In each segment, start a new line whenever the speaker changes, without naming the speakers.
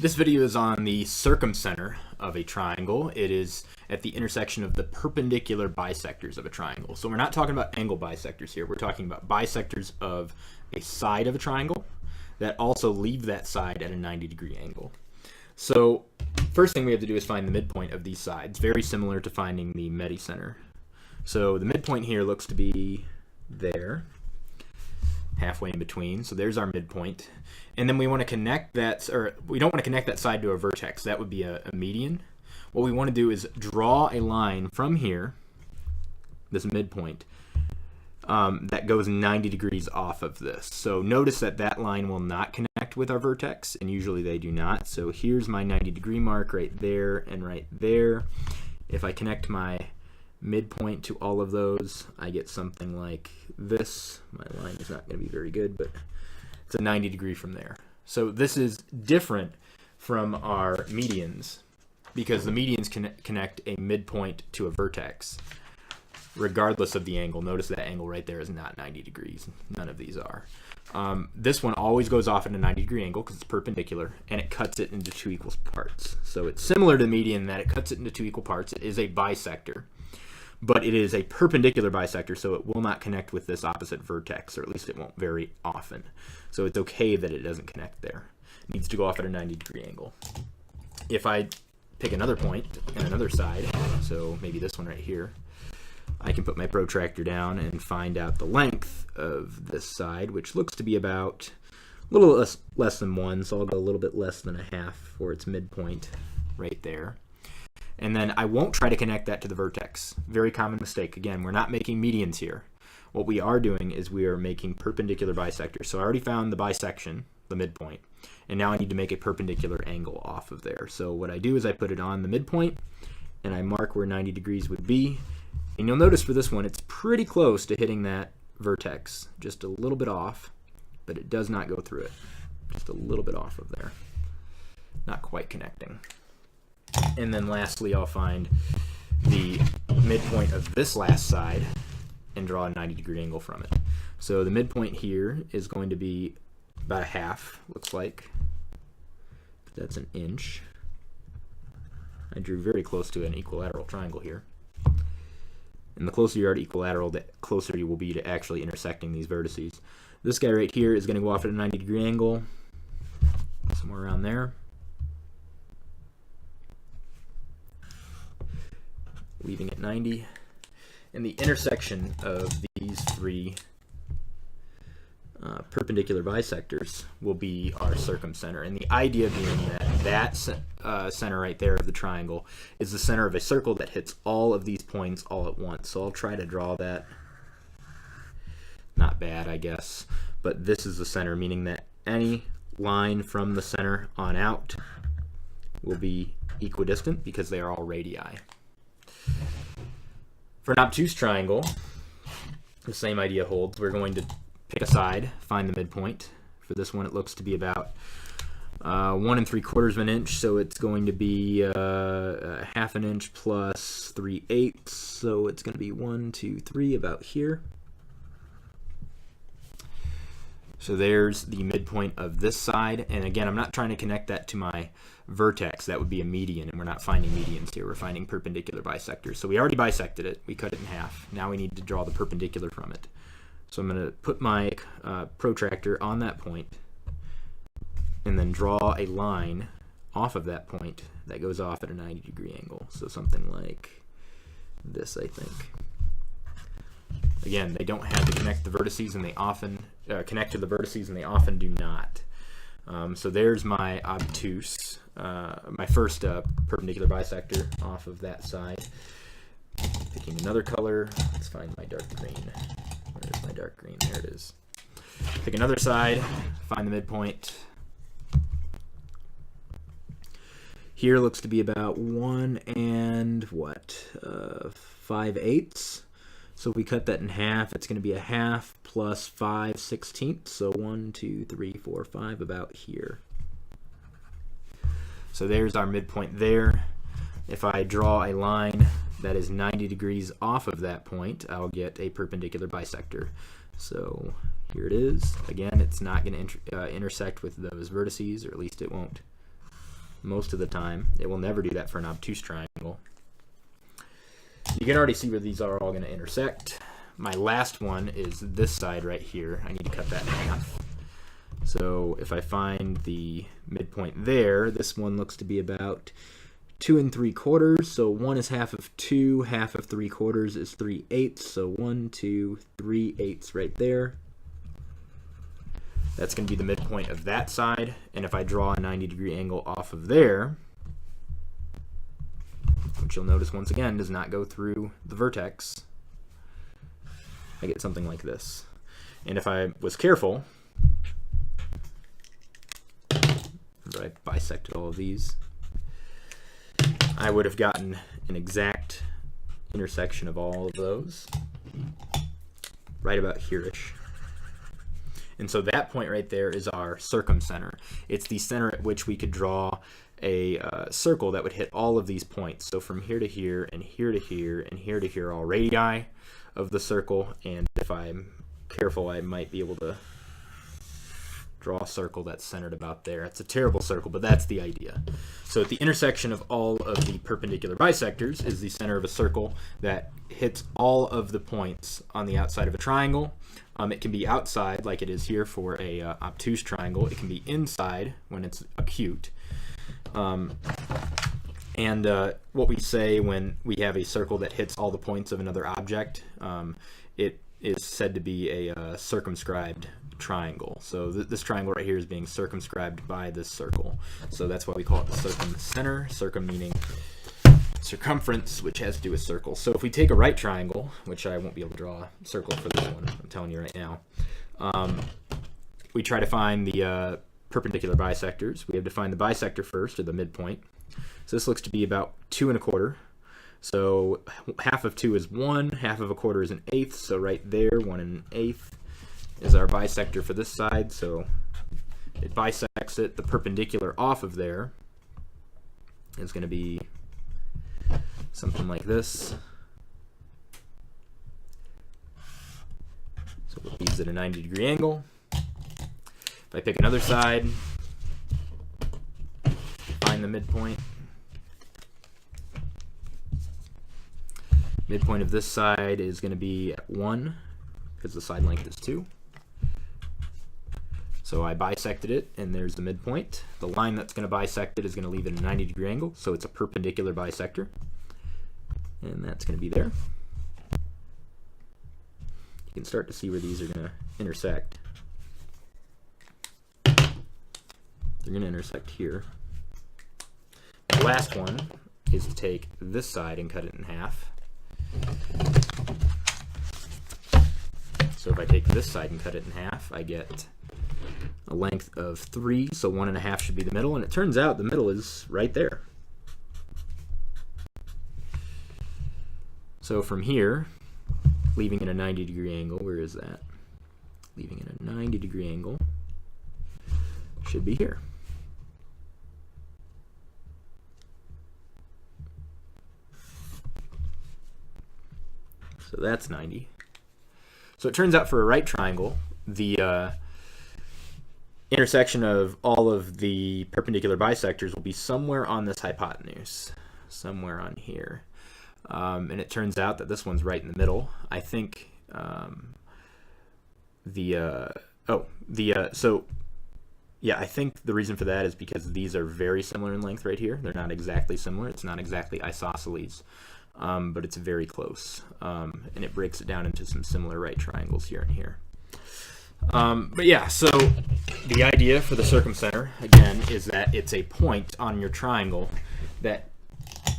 This video is on the circumcenter of a triangle. It is at the intersection of the perpendicular bisectors of a triangle. So we're not talking about angle bisectors here. We're talking about bisectors of a side of a triangle that also leave that side at a 90-degree angle. So first thing we have to do is find the midpoint of these sides, very similar to finding the medicenter. So the midpoint here looks to be there, halfway in between. So there's our midpoint. And then we want to connect that, or we don't want to connect that side to a vertex. That would be a median. What we want to do is draw a line from here, this midpoint, that goes 90 degrees off of this. So notice that that line will not connect with our vertex, and usually they do not. So here's my 90-degree mark right there and right there. If I connect my midpoint to all of those, I get something like this. My line is not going to be very good, but it's a 90 degree from there. So this is different from our medians because the medians connect a midpoint to a vertex regardless of the angle. Notice that angle right there is not 90 degrees. None of these are. This one always goes off at a 90-degree angle because it's perpendicular, and it cuts it into two equal parts. So it's similar to the median in that it cuts it into two equal parts. It is a bisector, but it is a perpendicular bisector, so it will not connect with this opposite vertex, or at least it won't very often. So it's okay that it doesn't connect there. It needs to go off at a 90-degree angle. If I pick another point and another side, so maybe this one right here, I can put my protractor down and find out the length of this side, which looks to be about a little less than 1, so I'll go a little bit less than a half for its midpoint right there. And then I won't try to connect that to the vertex. Very common mistake. Again, we're not making medians here. What we are doing is we are making perpendicular bisectors. So I already found the bisection, the midpoint, and now I need to make a perpendicular angle off of there. So what I do is I put it on the midpoint, and I mark where 90 degrees would be. And you'll notice for this one, it's pretty close to hitting that vertex, just a little bit off, but it does not go through it. Just a little bit off of there. Not quite connecting. And then lastly, I'll find the midpoint of this last side and draw a 90-degree angle from it. So the midpoint here is going to be about a half, looks like. That's an inch. I drew very close to an equilateral triangle here. And the closer you are to equilateral, the closer you will be to actually intersecting these vertices. This guy right here is going to go off at a 90-degree angle, somewhere around there. Leaving at 90. And the intersection of these three perpendicular bisectors will be our circumcenter. And the idea being that center right there of the triangle is the center of a circle that hits all of these points all at once. So I'll try to draw that. Not bad, I guess. But this is the center, meaning that any line from the center on out will be equidistant because they are all radii. For an obtuse triangle, the same idea holds. We're going to pick a side, find the midpoint. For this one, it looks to be about 1 3/4 of an inch, so it's going to be a half an inch plus 3/8, so it's going to be 1, 2, 3 about here. So there's the midpoint of this side, and again, I'm not trying to connect that to my vertex. That would be a median, and we're not finding medians here. We're finding perpendicular bisectors. So we already bisected it. We cut it in half. Now we need to draw the perpendicular from it. So I'm going to put my protractor on that point and then draw a line off of that point that goes off at a 90-degree angle. So something like this, I think. Again, they don't have to connect the vertices, and they often connect to the vertices, and they often do not. So there's my obtuse, my first perpendicular bisector off of that side. Picking another color. Let's find my dark green. Where is my dark green? There it is. Pick another side. Find the midpoint. Here looks to be about 1 5/8. So if we cut that in half, it's going to be a half plus 5/16. So 1, 2, 3, 4, 5, about here. So there's our midpoint there. If I draw a line that is 90 degrees off of that point, I'll get a perpendicular bisector. So here it is. Again, it's not going to intersect with those vertices, or at least it won't most of the time. It will never do that for an obtuse triangle. You can already see where these are all going to intersect. My last one is this side right here. I need to cut that in half. So if I find the midpoint there, this one looks to be about 2 3/4. So 1 is half of 2, half of 3/4 is 3/8. So 1, 2, 3/8 right there. That's going to be the midpoint of that side. And if I draw a 90-degree angle off of there, which you'll notice once again does not go through the vertex, I get something like this. And if I was careful, if I bisected all of these, I would have gotten an exact intersection of all of those, right about here-ish. And so that point right there is our circumcenter. It's the center at which we could draw a circle that would hit all of these points. So from here to here, and here to here, and here to here, all radii of the circle. And if I'm careful, I might be able to draw a circle that's centered about there. It's a terrible circle, but that's the idea. So at the intersection of all of the perpendicular bisectors is the center of a circle that hits all of the points on the outside of a triangle. It can be outside, like it is here for a obtuse triangle. It can be inside when it's acute. And what we say when we have a circle that hits all the points of another object, it is said to be a circumscribed triangle. So this triangle right here is being circumscribed by this circle. So that's why we call it the circumcenter. Circum meaning circumference, which has to do with circles. So if we take a right triangle, which I won't be able to draw a circle for this one, I'm telling you right now, we try to find the perpendicular bisectors. We have to find the bisector first, or the midpoint. So this looks to be about 2 1/4. So half of 2 is 1, half of 1/4 is 1/8. So right there, 1 1/8 is our bisector for this side. So it bisects it. The perpendicular off of there is going to be something like this. So it leaves at a 90-degree angle. If I pick another side, find the midpoint. Midpoint of this side is going to be at 1 because the side length is 2. So I bisected it, and there's the midpoint. The line that's going to bisect it is going to leave it at a 90-degree angle, so it's a perpendicular bisector. And that's going to be there. You can start to see where these are going to intersect. They're going to intersect here. The last one is to take this side and cut it in half. So if I take this side and cut it in half, I get a length of 3, so 1 1/2 should be the middle, and it turns out the middle is right there. So from here, leaving it a 90-degree angle, where is that? Leaving it a 90-degree angle should be here. So that's 90. So it turns out for a right triangle, the intersection of all of the perpendicular bisectors will be somewhere on this hypotenuse, somewhere on here. And it turns out that this one's right in the middle. I think I think the reason for that is because these are very similar in length right here. They're not exactly similar. It's not exactly isosceles, but it's very close. And it breaks it down into some similar right triangles here and here. But yeah, so the idea for the circumcenter, again, is that it's a point on your triangle that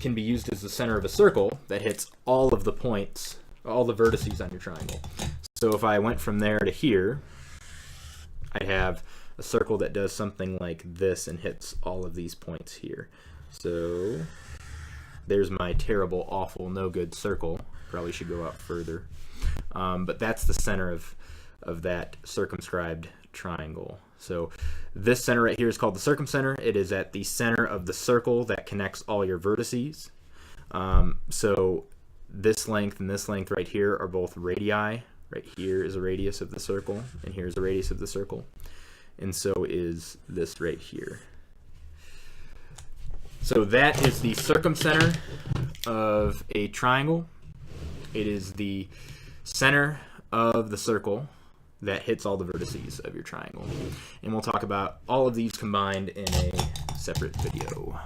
can be used as the center of a circle that hits all of the points, all the vertices on your triangle. So if I went from there to here, I'd have a circle that does something like this and hits all of these points here. So there's my terrible, awful, no good circle. Probably should go out further. But that's the center of that circumscribed triangle. So this center right here is called the circumcenter. It is at the center of the circle that connects all your vertices. So this length and this length right here are both radii. Right here is a radius of the circle, and here's a radius of the circle. And so is this right here. So that is the circumcenter of a triangle. It is the center of the circle that hits all the vertices of your triangle. And we'll talk about all of these combined in a separate video.